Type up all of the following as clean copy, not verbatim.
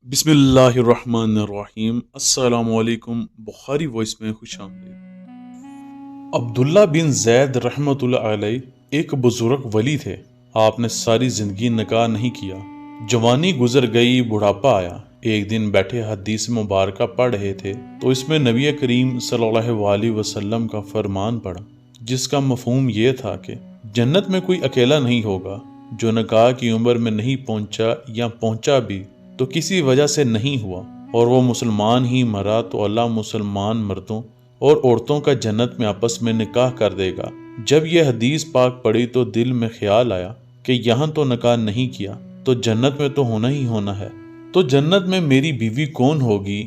बिस्मिल्लाहिर्रहमानिर्रहीम। अस्सलामुअलैकुम। बुखारी वॉइस में खुश आमदीद। अब्दुल्ला बिन जैद रहमतुल्लाह अलैह एक बुजुर्ग वली थे। आपने सारी जिंदगी निकाह नहीं किया। जवानी गुजर गई, बुढ़ापा आया। एक दिन बैठे हदीस मुबारका पढ़ रहे थे तो इसमें नबी करीम सल्लल्लाहु अलैहि वसल्लम का फरमान पढ़ा, जिसका मफहूम ये था कि जन्नत में कोई अकेला नहीं होगा। जो निकाह की उम्र में नहीं पहुंचा या पहुंचा भी तो किसी वजह से नहीं हुआ और वो मुसलमान ही मरा तो अल्लाह मुसलमान मर्दों और औरतों का जन्नत में आपस में निकाह कर देगा। जब यह हदीस पाक पढ़ी तो दिल में ख्याल आया कि यहाँ तो निकाह नहीं किया तो जन्नत में तो होना ही होना है, तो जन्नत में मेरी बीवी कौन होगी।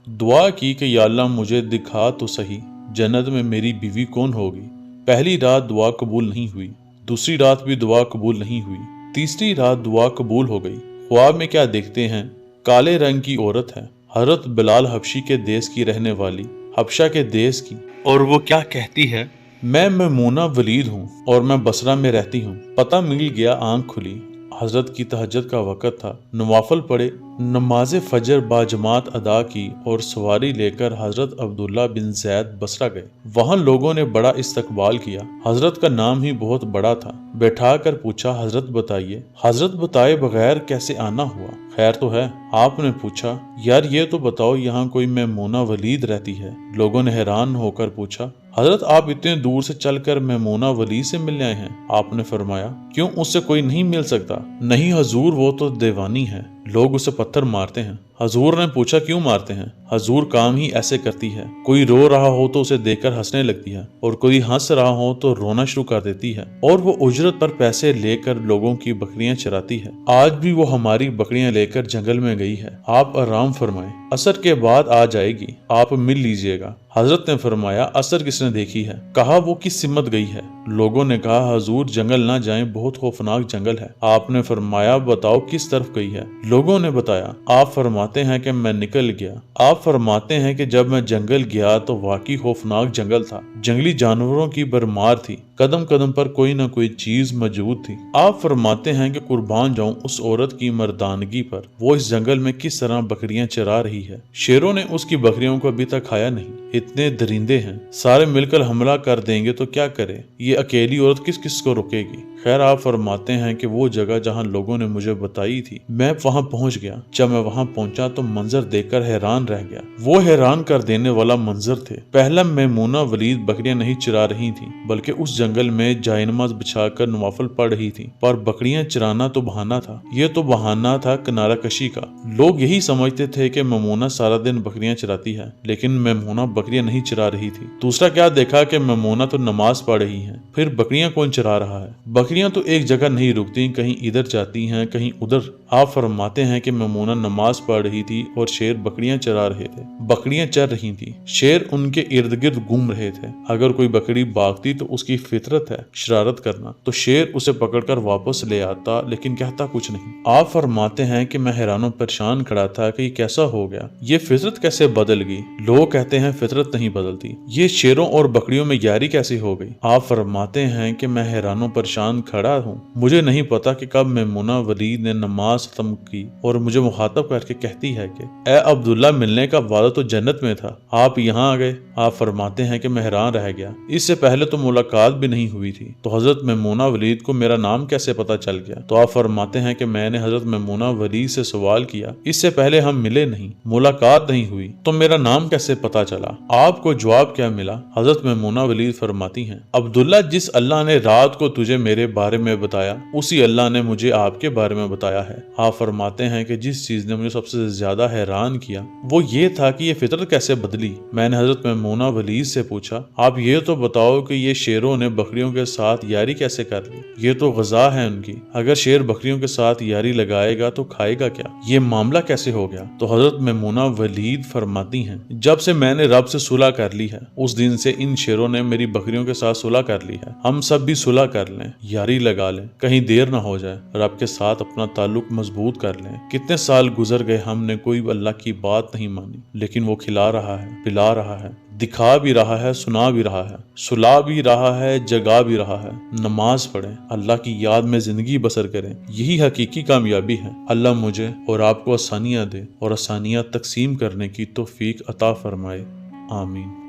दुआ की कि या अल्लाह मुझे दिखा तो सही जन्नत में मेरी बीवी कौन होगी। पहली रात दुआ कबूल नहीं हुई, दूसरी रात भी दुआ कबूल नहीं हुई, तीसरी रात दुआ कबूल हो गई। ख्वाब में क्या देखते हैं, काले रंग की औरत है, हजरत बिलाल हबशी के देश की रहने वाली, हबशा के देश की, और वो क्या कहती है, मैं मैमूना वलीद हूँ और मैं बसरा में रहती हूँ। पता मिल गया, आंख खुली, हजरत की तहज्जुद का वक़्त था। नवाफल पढ़े, नमाज फजर बाजमात अदा की और सवारी लेकर हजरत अब्दुल्ला बिन जैद बसरा गए। वहाँ लोगों ने बड़ा इस्तकबाल किया। हजरत का नाम ही बहुत बड़ा था। बैठा कर पूछा, हजरत बताइए। हजरत बताए बगैर कैसे आना हुआ, खैर तो है। आपने पूछा, यार ये तो बताओ यहाँ कोई मैमूना वलीद रहती है। लोगों ने हैरान होकर पूछा, हजरत आप इतने दूर से चलकर मैमूना वली से मिलने आए हैं। आपने फरमाया, क्यों उससे कोई नहीं मिल सकता। नहीं हजूर, वो तो दीवानी है, लोग उसे पत्थर मारते हैं। हजूर ने पूछा, क्यों मारते हैं। हजूर काम ही ऐसे करती है, कोई रो रहा हो तो उसे देखकर हंसने लगती है और कोई हंस रहा हो तो रोना शुरू कर देती है, और वो उजरत पर पैसे लेकर लोगों की बकरियां चराती है। आज भी वो हमारी बकरियां लेकर जंगल में गई है। आप आराम फरमाएं, असर के बाद आ जाएगी, आप मिल लीजिएगा। हजरत ने फरमाया, असर किसने देखी है। कहा, वो किस सिमत गई है। लोगों ने कहा, हजूर जंगल ना जाएं, बहुत खौफनाक जंगल है। आपने फरमाया, बताओ किस तरफ गई है। लोगों ने बताया। आप फरमाते हैं कि मैं निकल गया। आप फरमाते हैं कि जब मैं जंगल गया तो वाकई खौफनाक जंगल था। जंगली जानवरों की भरमार थी, कदम कदम पर कोई न कोई चीज मौजूद थी। आप फरमाते हैं कि कुर्बान जाऊं उस औरत की मर्दानगी पर, वो इस जंगल में किस तरह बकरियां चरा रही है। शेरों ने उसकी बकरियों को अभी तक खाया नहीं, इतने दरिंदे हैं, सारे मिलकर हमला कर देंगे तो क्या करे। ये अकेली औरत किस किस को रोकेगी। खैर, आप फरमाते हैं कि वो जगह जहाँ लोगों ने मुझे बताई थी, मैं वहाँ पहुँच गया। जब मैं वहाँ पहुँचा तो मंजर देखकर हैरान रह गया। वो हैरान कर देने वाला मंजर थे। पहला, मैमूना वलीद बकरियां नहीं चरा रही थी, बल्कि उस जंगल में जायनमाज बिछाकर नवाफल पढ़ रही थी। पर बकरियां चराना तो बहाना था। ये तो बहाना था किनारा कशी का। लोग यही समझते थे कि मैमूना सारा दिन बकरियां चराती है, लेकिन मैमूना बकरियां नहीं चरा रही थी। दूसरा, क्या देखा कि मैमूना तो नमाज पढ़ रही है, फिर बकरियां कौन चरा रहा है। बकरियां तो एक जगह नहीं रुकती, कहीं इधर जाती हैं, कहीं उधर। आप फरमाते हैं कि मैमूना नमाज पढ़ रही थी और शेर बकरियां चरा रहे थे। बकरियां चर रही थी, शेर उनके इर्द गिर्द घूम रहे थे। अगर कोई बकरी भागती तो उसकी फितरत है शरारत करना, तो शेर उसे पकड़कर वापस ले आता, लेकिन कहता कुछ नहीं। आप फरमाते हैं कि मैं हैरानों परेशान खड़ा था कि कैसा हो गया, ये फितरत कैसे बदल गई। लोग कहते हैं फितरत नहीं बदलती, ये शेरों और बकरियों में यारी कैसे हो गई। आप फरमाते हैं कि मैं हैरानों परेशान खड़ा हूँ। मुझे नहीं पता कि कब मैमूना वलीद ने नमाज खत्म की और मुझे मुखातब करके कहती है कि ए अब्दुल्ला, मिलने का वादा तो जन्नत में था, आप यहाँ आ गए। आप फरमाते हैं कि मैं हैरान रह गया, इससे पहले तो मुलाकात भी नहीं हुई थी, तो हजरत मैमूना वलीद को मेरा नाम कैसे पता चल गया। तो आप फरमाते हैं कि मैंने हजरत मैमूना वलीद से सवाल किया, इससे पहले हम मिले नहीं, मुलाकात नहीं हुई, तो मेरा नाम कैसे पता चला। आपको जवाब क्या मिला। हजरत मैमूना वलीद फरमाती हैं, अब्दुल्ला, जिस अल्लाह ने रात को तुझे मेरे बारे में बताया, उसी अल्लाह ने मुझे आपके बारे में बताया है। आप फरमाते हैं कि जिस चीज ने मुझे सबसे ज्यादा हैरान किया वो ये था कि ये फितरत कैसे बदली। मैंने हजरत मैमूना वलीद से पूछा, आप ये तो बताओ कि ये शेरों ने बकरियों के साथ यारी कैसे कर ली। ये तो गजा है उनकी, अगर शेर बकरियों के साथ यारी लगाएगा तो खाएगा क्या, ये मामला कैसे हो गया। तो हजरत मैमूना वलीद फरमाती हैं, जब से मैंने रब से सुलह कर ली है, उस दिन से इन शेरों ने मेरी बकरियों के साथ सुलह कर ली है। हम सब भी सुलह कर लें, यारी लगा लें, कहीं देर ना हो जाए, रब के साथ अपना ताल्लुक मजबूत कर लें। कितने साल गुजर गए, हमने कोई अल्लाह की बात नहीं मानी, लेकिन वो खिला रहा है, पिला रहा है, دکھا بھی رہا ہے، سنا بھی رہا ہے، سلا بھی رہا ہے، جگا بھی رہا ہے۔ نماز پڑھیں، اللہ کی یاد میں زندگی بسر کریں، یہی حقیقی کامیابی ہے۔ اللہ مجھے اور آپ کو آسانیاں دے اور آسانیاں تقسیم کرنے کی توفیق عطا فرمائے، آمین۔